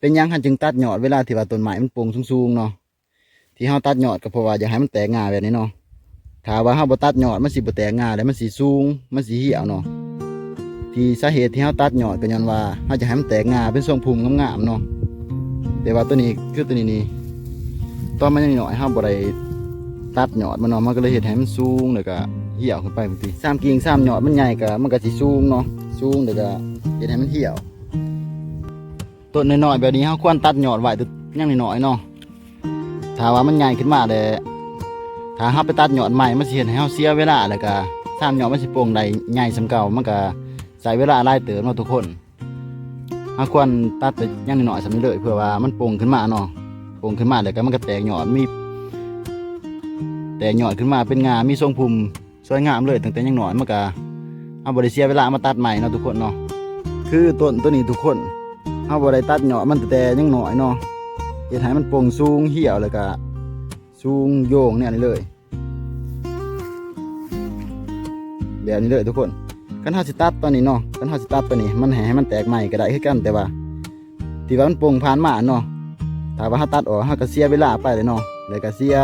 เป็นยังหันจึงตัดยอดเวลาที่ว่าต้นไม้มันโปร่งสูงๆเนาะที่เฮาตัดยอดก็เพราะว่าอยากให้มันแตกง่าแบบนี้เนาะถ้าว่าเฮาบ่ตัดยอดมันสิบ่แตกง่าแล้วมันสิสูงมันสิเหี่ยวเนาะที่สาเหตุที่เฮาตัดยอดก็ย้อนว่าเฮาจะให้มันแตกง่าเป็นทรงพุ่มงามๆเนาะแต่ว่าตัวนี้คือตัวนี้นี่ตอนมันยังน้อยเฮาบ่ได้ตัดยอดมันเนาะมันก็เลยเฮ็ดให้มันสูงแล้วก็เหี่ยวขึ้นไปบางที3กิ่ง3ยอดมันใหญ่ก็มันก็สิสูงเนาะสูงแล้วก็เฮ็ดให้มันเหี่ยวต้นน้อยๆแบบนี้เฮาควรตัดยอดไว้ยังน้อยๆเนาะถ้าว่ามันใหญ่ขึ้นมาเลยถ้าเฮาไปตัดยอดใหม่มันสิเฮ็ดให้เฮาเสียเวลาแล้วก็3ยอดมันสิโป่งได้ใหญ่ส่ำเก่ามันก็ใช้เวลาหลายเติบเนาะทุกคนเฮาควรตัดไปยังน้อยๆส่ำนี้เลยเพื่อว่ามันโป่งขึ้นมาเนาะโป่งขึ้นมาแล้วก็มันก็แตกยอดมีแตกยอดขึ้นมาเป็นงามีทรงพุ่มสวยงามเลยตั้งแต่ยังน้อยมันก็เฮาบ่ได้เสียเวลามาตัดใหม่เนาะทุกคนเนาะคือต้นตัวนี้ทุกคนเฮาบ่ได้ตัดยอดมันแต่ยังน้อยเนาะเฮ็ดให้มันโป่งสูงเหี่ยวแล้วก็สูงโยงเนี่ยนี่เลยแบบนี้เลยทุกคนคันเฮาสิตัดตัวนี้เนาะคันเฮาสิตัดตัวนี้มันให้มันแตกใหม่ก็ได้คือกันแต่ว่าที่ว่ามันโป่งผ่านมาเนาะถ้าว่าเฮาตัดออกเฮาก็เสียเวลาไปเลยเนาะแล้วก็เสีย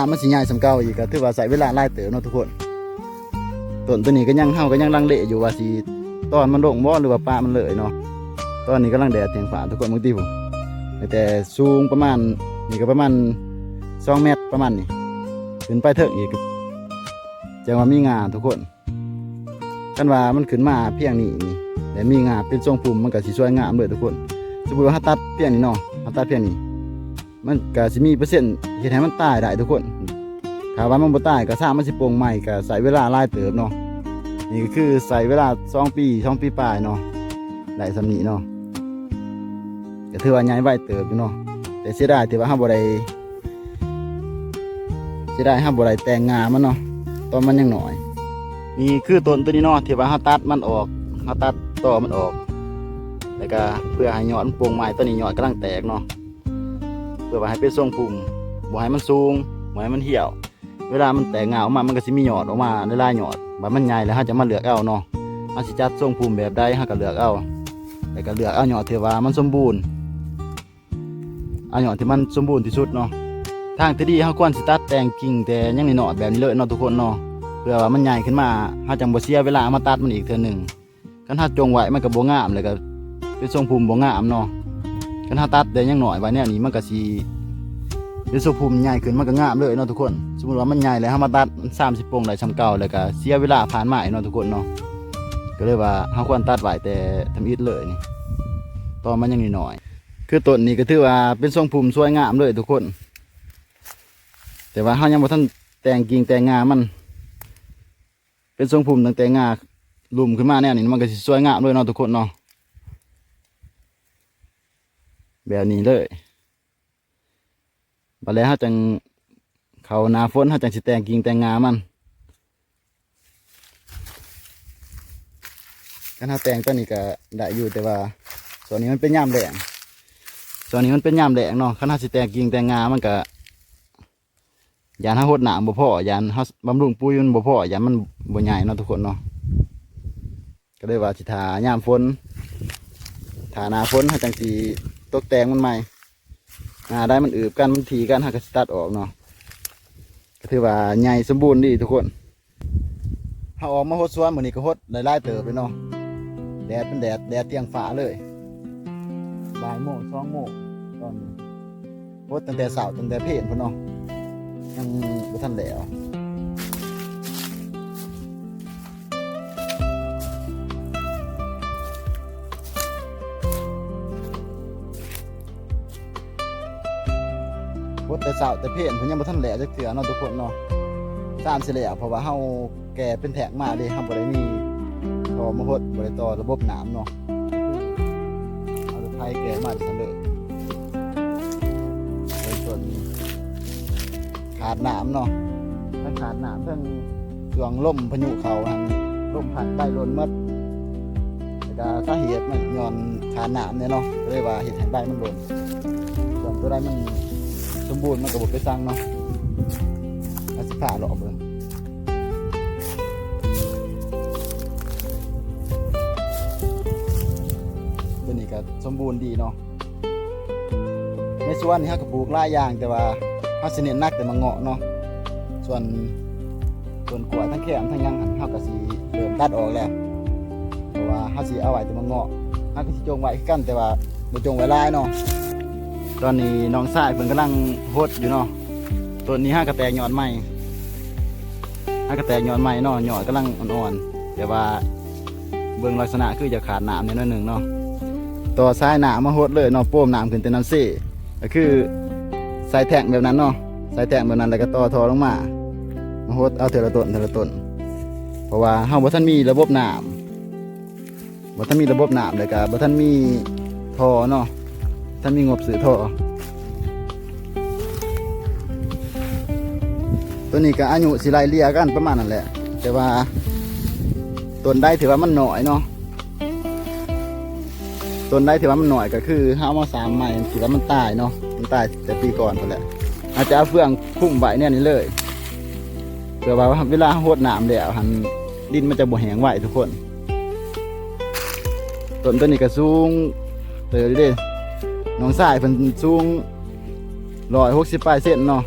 มันสิใหญ่ส่ำเก่าอีกก็ถือว่าใช้เวลาหลายเติบเนาะทุกคนต้นตัวนี้ก็ยังเฮาก็ยังลังเลอยู่ว่าสิตอนมันลงบ่หรือว่าปะมันเลยเนาะตอนนี้กำลังแดดเทียงฟ้าทุกคนบางทีผมแต่สูงประมาณนี่ก็ประมาณ2 เมตรประมาณนี้ขึ้นไปเถิงอีกจะว่ามีงาทุกคนกันว่ามันขึ้นมาเพียงนี้นี่แต่มีงาเป็นทรงพุ่มมันก็สิสวยงามเลยทุกคนสมมติว่าถ้าตัดเพียงนี้เนาะถ้าตัดเพียงนี้มันก็สิมีเปอร์เซ็นต์เฮ็ดให้มันตายได้ทุกคนถ้าว่ามันบ่ตายก็สร้างมันสิโป่งใหม่ก็ใช้เวลาหลายเติบเนาะนี่ก็คือใช้เวลา2 ปีปลายเนาะได้สำนี้เนาะก็ถือว่าใหญ่ไวเติบอยู่เนาะแต่เสียดายที่ว่าเฮาบ่ได้แต่งงามันเนาะตอนมันยังน้อยนี่คือต้นตัวนี้เนาะที่ว่าเฮาตัดมันออกเฮาตัดต่อมันออกแล้วก็เพื่อให้ยอดมันโป่งใหม่ตัวนี้ยอดกำลังแตกเนาะเพื่อว่าให้เป็นทรงพุ่มบ่ให้มันสูงบ่ให้มันเหี่ยวเวลามันแตกงาออกมามันก็สิมียอดออกมาหลายๆยอดบัดมันใหญ่แล้วเฮาจะมาเลือกเอาเนาะเฮาสิจัดทรงพุ่มแบบใดเฮาก็เลือกเอาแล้วก็เลือกเอายอดที่ว่ามันสมบูรณ์เอายอดที่มันสมบูรณ์ที่สุดเนาะทางที่ดีเฮาควรสิตัดแต่งกิ่งแต่ยังน้อยๆแบบนี้เลยเนาะทุกคนเนาะเพื่อว่ามันใหญ่ขึ้นมาเฮาจังบ่เสียเวลามาตัดมันอีกเทื่อนึงคันเฮาจงไว้มันก็บ่งามเลยก็เป็นทรงพุ่มบ่งามเนาะคันเฮาตัดแต่ยังน้อยไว้แนวนี้มันก็สิเป็นทรงพุ่มใหญ่ขึ้นมันก็งามเลยเนาะทุกคนสมมุติว่ามันใหญ่แล้วเฮามาตัด30 โป่งได้ส่ำเก่าแล้วก็เสียเวลาผ่านมาเนาะทุกคนเนาะก็เลยว่าเฮาควรตัดไว้แต่ทำอิฐเลยนี่ตอนมันยังน้อยคือต้นนี้ก็ถือว่าเป็นทรงพุ่มสวยงามเลยทุกคนแต่ว่าเฮายังบ่ทันแต่งกิ่งแต่งงามันเป็นทรงพุ่มตั้งแต่งาลุ่มขึ้นมาแนวนี้มันก็สิสวยงามเลยเนาะทุกคนเนาะแบบนี้เลยบัดแล้วเฮาจังเข้าหน้าฝนเฮาจังสิแต่งกิ่งแต่งงามันการเฮาแต่งตัวนี้ก็ได้อยู่แต่ว่าส่วนนี้มันเป็นยามแล้งเนาะคันเฮาสิแต่งกิ่งแต่งงามันก็ยานเฮาหดน้ำบ่พอยานเฮาบำรุงปุ๋ยมันบ่พอยานมันบ่ใหญ่เนาะทุกคนเนาะก็เลยว่าสิท่ายามฝนท่าหน้าฝนเฮาจังสิตกแต่งมันใหม่ได้มันอืบกันมันถี่กันเฮาก็สิตัดออกเนาะก็ถือว่าใหญ่สมบูรณ์ดีทุกคนเฮาออกมาหดสวนมื้อนี้ก็หดหลายๆเติบเลยเนาะแดดเป็นแดดเที่ยงฟ้าเลยบ่ายโมง2 โมงตอนนี้หดตั้งแต่เช้าตั้งแต่เพลนพุ่นเนาะยังบ่ทันแล้วหดแต่เช้าแต่เพลนเพิ่นยังบ่ทันแล้วจักเทื่อเนาะทุกคนเนาะสิแล้วเพราะว่าเฮาแก่เป็นแท็กมาเด้เฮาบ่ได้มีต่อมาหดบ่ได้ต่อระบบน้ำเนาะเอารถไถแก่มาจังเลยส่วนขาดน้ำเนาะทั้งขาดน้ำทั้งช่วงลมพายุเขาทั้งลมพัดใบหล่นหมดแล้วก็สาเหตุมันย้อนขาดน้ำเนี่ยเนาะก็เลยว่าเฮ็ดให้ใบมันหล่นส่วนตัวใดมันสมบูรณ์มันก็บ่ไปสั่งเนาะเอาสิผ่าหลอกเบิ่งตัว นี้ก็สมบูรณ์ดีเนาะในสวนนี้เราก็ปลูกหลายอย่างแต่ว่าเราสิเน้นหนักแต่มาเงาะเนาะส่วนกล้วยทั้งแขมทั้งหยังเราก็สิเริ่มตัดออกแล้วเพราะว่าเราสิเอาไว้แต่มาเงาะเราก็สิจงไว้คือกันแต่ว่าบ่จงไว้หลายเนาะตอนนี้น้องชายเพิ่นกำลังโหดอยู่เนาะต้นนี้เราก็แตกยอดใหม่เนาะยอดกำลังอ่อนๆแต่ว่าเบิ่งลักษณะคือจะขาดน้ำนิดหนึ่งเนาะต่อสายน้ำมาโหดเลยเนาะโป้มน้ำขึ้นแต่น้ำเซ่ก็คือใส่แท่งแบบนั้นเนาะใส่แท่งแบบนั้นแล้วก็ต่อทอลงมาโหดเอาเทละต้นเพราะว่าเฮาบ่ทันมีระบบน้ำเลยก็บ่ทันมีท่อเนาะท่านมีงบซื้อท่อตัวนี้ก็อายุสิไล่เลี่ยกันประมาณนั่นแหละแต่ว่าต้นได้ถือว่ามันหน่อยเนาะต้นได้ถือว่ามันหน่อยก็คือเอามาสามใหม่ถือว่ามันตายเนาะมันตายแต่ปีก่อนไปแหละอาจจะเอาเฟืองคุ้มใบเนี่ยนี่เลยเพื่อว่าเวลาโหดน้ำแล้วหันดินมันจะบ่แห้งไหวทุกคนต้นตัวนี้ก็สูงเติบดิน้องสายเพิ่นสูง160 ปลายเซนเนาะ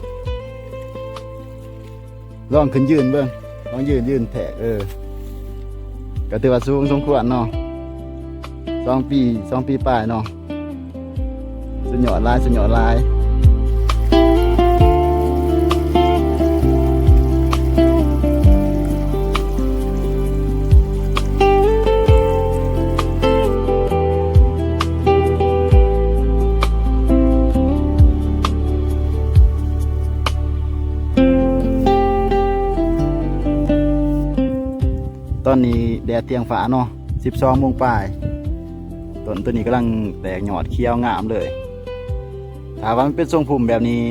ลองขึ้นยืนเบิ่งลองยืนแทกก็ถือว่าสูงสมควรเนาะ2 ปีปลายเนาะสุดยอดลายตอนนี้แดดเตียงฝาเนาะ12 โมงปลายต้นตัวนี้กำลังแตกยอดเขียวงามเลยถ้าว่ามันเป็นทรงพุ่มแบบนี้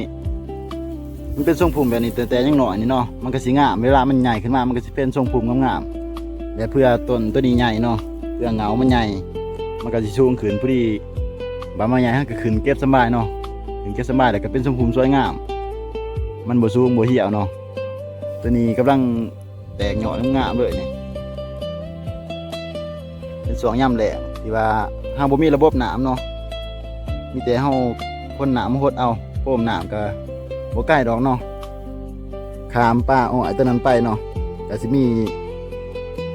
แต่ยังหน่อยนี่เนาะมันก็สิงามเวลามันใหญ่ขึ้นมามันก็สิเป็นทรงพุ่มงามๆและเพื่อต้นตัวนี้ใหญ่เนาะเพื่อเงามันใหญ่มันก็สิสูงขึ้นพอดีบางใหญ่ก็ขึ้นเก็บสบายเนาะขึ้นเก็บสบายแล้วก็เป็นทรงพุ่มสวยงามมันบ่สูงบ่เหี่ยวเนาะตัวนี้กำลังแตกยอดงามเลยนี่เป็นสวงย่ำแหลงที่ว่าเฮาบ่มีระบบน้ำเนาะมีแต่เฮาพ่นน้ำมาหดเอาโป้มน้ำก็บ่ใกล้ดอกเนาะขามป่าอ้อยต้นนั้นไปเนาะก็สิมี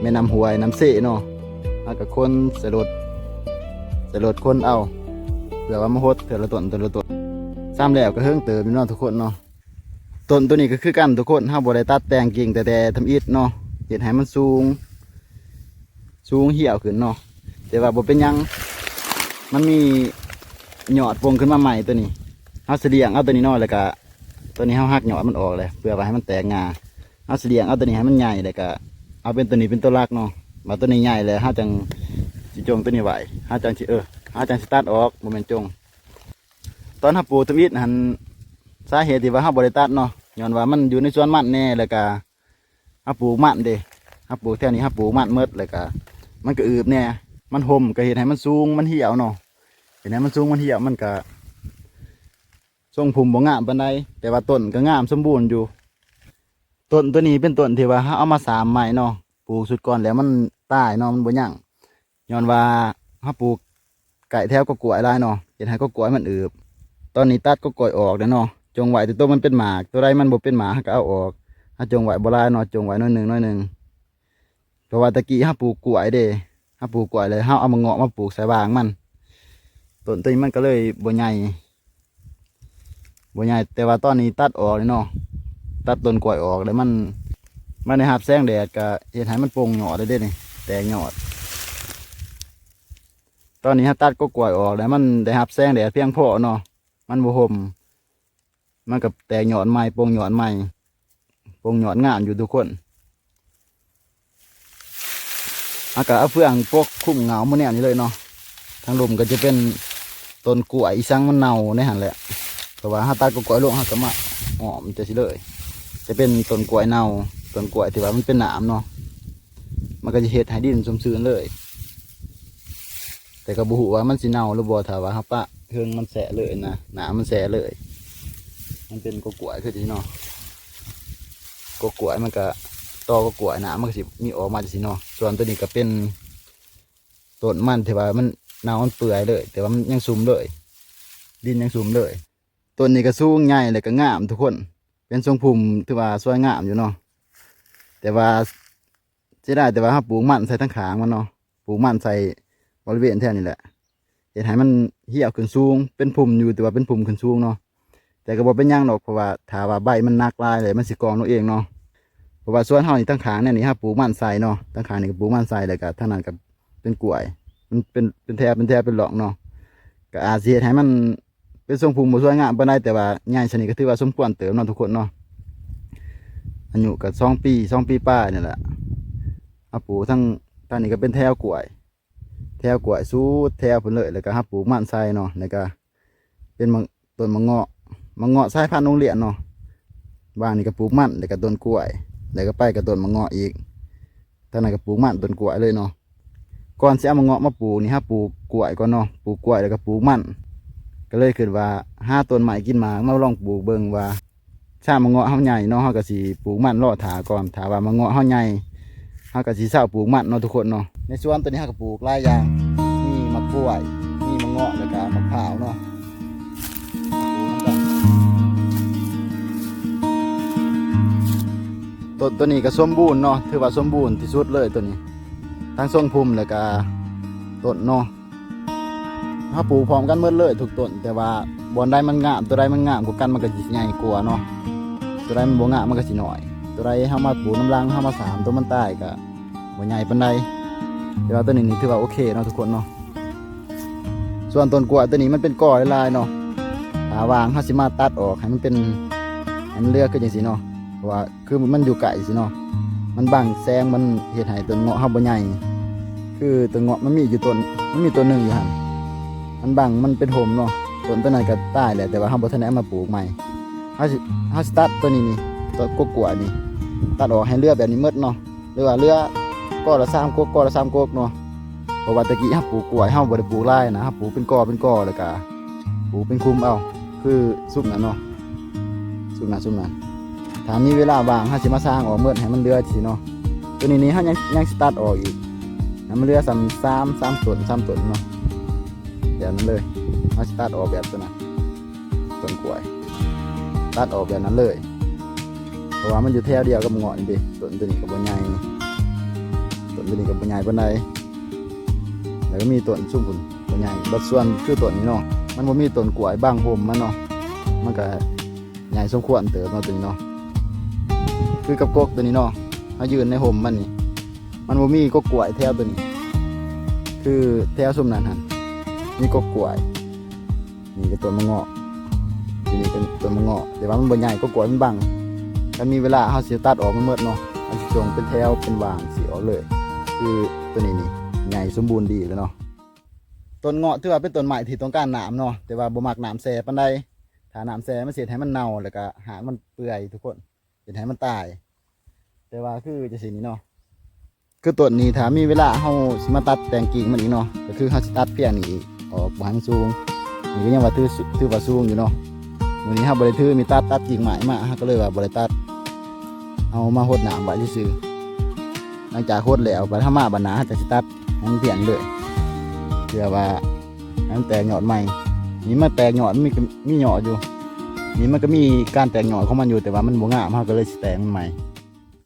แม่น้ำห้วยน้ำเสเนาะแล้วก็คนสลดคนเอาเพื่อว่ามาหดแต่ละต้นซ้ำแล้วก็เฮิงเติบอยู่เนาะทุกคนเนาะต้นตัวนี้ก็คือกันทุกคนเฮาบ่ได้ตัดแต่งกิ่งแต่ทำอิฐเนาะเฮ็ดให้มันสูงเหี่ยวขึ้นเนาะแต่ว่าบ่เป็นยังมันมียอดปงขึ้นมาใหม่ตัวนี้เฮาเสียงเอาตัวนี้น้อยแล้วก็ตัวนี้เฮาหักยอดมันออกเลยเพื่อว่าให้มันแตกงาเฮาเสียงเอาตัวนี้ให้มันใหญ่แล้วก็เอาเป็นตัวนี้เป็นตัวหลักเนาะมาตัวนี้ใหญ่เลยเฮาจังสิจงตัวนี้ไว้เฮาจังสิตัดออกบ่แม่นจงตอนเฮาปลูกตะวิดหันสาเหตุที่ว่าเฮาบ่ได้ตัดเนาะย้อนว่ามันอยู่ในสวนมันแน่แล้วก็เฮาปลูกมันเด้เฮาปลูกแถวนี้เฮาปลูกมันหมดแล้วก็มันก็อืบแน่มันห่มก็เห็นให้มันสูงมันเหี่ยวเนาะเห็นให้มันสูงมันเหี่ยวมันก็ทรงพุ่มบ่งามปานใดแต่ว่าต้นก็งามสมบูรณ์อยู่ต้นตัวนี้เป็นต้นที่ว่าเอามาสามใหม่เนาะปลูกสุดก่อนแล้วมันตายเนาะมันบ่ยั่งย้อนว่าเฮาปลูกไก่แถวก็กล้วยหลายเนาะเห็นให้ก็กล้วยมันอืบตอนนี้ตัดก็กล้วยออกแล้วเนาะจงไว้แต่ตัวมันเป็นหมากตัวใดมันบ่เป็นหมากก็เอาออกถ้าจงไว้บ่หลายเนาะจงไว้น้อยหนึ่งเพราะว่าตะกี้เฮาปลูกกล้วยเด้เฮาปลูกกล้วยเลยเฮาเอามาเงาะมาปลูกใส่บางมันต้นตัวนี้มันก็เลยบ่ใหญ่แต่ว่าตอนนี้ตัดออกเลยเนาะตัดต้นกล้วยออกแล้วมันได้รับแสงแดดก็เฮ็ดให้มันโป่งยอดได้นี่แตกยอดตอนนี้ตัดก็กล้วยออกแล้วมันได้รับแสงแดดเพียงพอเนาะมันบ่ห่มมันกับแตกยอดใหม่โป่งยอดใหม่โป่งยอดงามอยู่ทุกคนอากาศเอาเฟืองปกคุ้มเงาเมื่อนี้นี่เลยเนาะทางลมก็จะเป็นต้นกล้วยอีสังมันเน่าในหันแหละแต่ว่าตัดก็กล้วยลงก็มาหอมจะสิเลยจะเป็นต้นกล้วยเน่าต้นกล้วยที่ว่ามันเป็นหนามเนาะมันก็จะเฮ็ดให้ดินชุ่มชื้นเลยแต่ก็บ่ฮู้ว่ามันสิเน่าหรือบ่ถ้าว่าปะเครื่องมันแสะเลยนะหนามมันแสะเลยมันเป็นกล้วยคือที่เนาะกล้วยมันก็ตอก็กล้วยหนามมันก็สิมีออกมาจังซี่เนาะส่วนตัวนี้ก็เป็นต้นมันที่ว่ามัน เน่ามันเปื่อยเลยแต่ว่ามันยังซุ่มเลยดินยังซุ่มเลยต้นนี้ก็สูงใหญ่เลยก็งามทุกคนเป็นทรงพุ่มถือว่าสวยงามอยู่เนาะแต่ว่าเสียดายแต่ว่าเราปลูกมันใส่ทั้งขางมันเนาะปลูกมันใส่บริเวณแถวนี้แหละเห็นให้มันเหี่ยวขึ้นสูงเป็นพุ่มอยู่แต่ว่าเป็นพุ่มขึ้นสูงเนาะแต่ก็บอกเป็นหยังหรอกเพราะว่าถ้าว่าใบมันหนักลายเลยมันสิกองตัวเองเนาะเพราะว่าส่วนเฮานี่ทั้งขางเนี่ยนี่เราปลูกมันใส่เนาะทั้งขางนี่ก็ปลูกมันใส่เลยก็ทั้งนั้นก็เป็นกล้วยมันเป็นแถบเป็นหลอกเนาะก็อาจสิเฮ็ดให้มันเป็นทรงพุ่มบ่สวยงามปานใดแต่ว่าใหญ่ชนิดก็ถือว่าสมควรเติมเนาะทุกคนเนาะอายุก็2 ปีป้านี่แหละเอาปลูกทั้งนี้ก็เป็นแถวกล้วยสู้แถวเพิ่นเลยแล้วก็ปลูกมันใส่เนาะแล้วก็เป็นต้นมะเงาะสายพันธุ์โรงเรียนเนาะบางนี่ก็ปลูกมันแล้วก็ต้นกล้วยแล้วก็ไปกับต้นมะเงาะอีกท่างนั้นก็ปลูกมันต้นกล้วยเลยเนาะก่อนสิเอามะเงาะมาปลูกนี่ปลูกกล้วยก่อนเนาะปลูกกล้วยแล้วก็ปลูกมันก็เลยคิดว่า5 ต้นใหม่กินมาลองปลูกเบิ่งว่าถ้ามะเงาะเฮาใหญ่เนาะเฮาก็สิปลูกมันรอถาก่อนถ้าว่ามะเงาะเฮาใหญ่เฮาก็สิเซาปลูกมันเนาะทุกคนเนาะในสวนตัวนี้เฮาก็ปลูกหลายอย่างมีมะกล้วยมีมะเงาะแล้วก็มะพร้าวเนาะตัวนี้ก็สมบูรณ์เนาะถือว่าสมบูรณ์ที่สุดเลยตัวนี้ทั้งทรงพุ่มแล้วก็ต้นเนาะถ้าปลูกพร้อมกันหมดเลยทุกต้นแต่ว่าบอนใดมันงามตัวใดมันงามกว่ากันมันก็สิใหญ่กว่าเนาะตัวใดมันบ่งามมันก็สิน้อยตัวใดเฮามาปลูกน้ำรังเฮามาสามตัวมันตายก็บ่ใหญ่ปานใดแต่ว่าตัวนี้นี่ถือว่าโอเคเนาะทุกคนเนาะส่วนต้นกล้วยตัวนี้มันเป็นกอลายๆเนาะถ้าวางเฮาสิมาตัดออกให้มันเป็นให้มันเลือกขึ้นจังซี่เนาะเพราะว่าคือมันอยู่ไกลสิเนาะมันบังแสงมันเฮ็ดให้ต้นเงาะเฮาบ่ใหญ่คือต้นเงาะมันมีตัวหนึงอยู่หั่นมันบังมันเป็นโหมเนาะต้นตัวนั้นก็ตายแหละแต่ว่าเฮาบ่ทันได้เอามาปลูกใหม่เฮาสิตัดตัวนี้นี่ตัวกล้วยนี่ตัดออกให้เลือแบบนี้หมดเนาะหรือว่าเลือก็ละ3กกเนาะเพราะว่าตะกี้เฮาปลูกกล้วยเฮาบ่ได้ปลูกหลายนะเฮาปลูกเป็นกอแล้วก็ปลูกเป็นคุมเอาคือซุ่มนั่นเนาะซุ่มนั้นถ้ามีเวลาว่างเฮาสิมาสร้างออกหมดให้มันเหลือสิเนาะตัวนี้เฮายังสิตัดออกอีกให้มันเหลือ3ต้นเนาะแบบนั้นเลยมาตัดออกแบบตัวนั้นต้นกล้วยตัดออกแบบนั้นเลยเพราะว่ามันอยู่แถวเดียวกับเงาะนี่ดิต้นตัวนี้กับใบใหญ่ปานใดแล้วก็มีต้นชุ่มฝุ่นใบใหญ่บางส่วนคือต้นนี้เนาะมันบ่มีต้นกล้วยบางห่มมันเนาะมันก็ใหญ่สมควรเติบเนาะตัวนี้เนาะคือกับกกตัวนี้เนาะเขายืนในห่มมันนี่มันบ่มีกกล้วยแถวตัวนี้คือแถวซุ่มนั้นหั่นมีกกล้วยนี่ก็ต้นมะเงาะทีนี้เป็นต้นมะเงาะแต่ว่ามันบ่ใหญ่กกล้วยมันบังถ้ามีเวลาเฮาสิตัดออกมันหมดเนาะมันสิจงเป็นแถวเป็นวางสิออกเลยคือตัวนี้นี่ใหญ่สมบูรณ์ดีเลยเนาะต้นเงาะถือว่าเป็นต้นไม้ที่ต้องการน้ำเนาะแต่ว่าบ่มักน้ำแซ่ปานใดถ้าน้ำแซ่มันเสียให้มันเน่าแล้วก็หางมันเปื่อยทุกคนเฮ็ดให้มันตายแต่ว่าคือจะสินี้เนาะคือต้นนี้ถ้ามีเวลาเฮาสิมาตัดแต่งกิ่งมันอีกเนาะก็คือเฮาสิตัดเพียงนี้ออกบ่ให้มันสูงนี่ก็ยังว่าถือว่าสูงอยู่เนาะมื้อนี้เฮาบ่ได้ถือมีตัดกิ่งไม้มาเฮาก็เลยว่าบ่ได้ตัดเอามารดน้ำไว้ซื่อๆหลังจากรดแล้วบัดถ้ามาบัดหน้าเฮาจะสิตัดให้มันเพียงเลยเพื่อว่าให้มันแตกยอดใหม่นี่มันแตกยอดมียอดอยู่นี่มันก็มีการแตกยอดของมันอยู่แต่ว่ามันบ่งามเฮาก็เลยสิแตกมันใหม่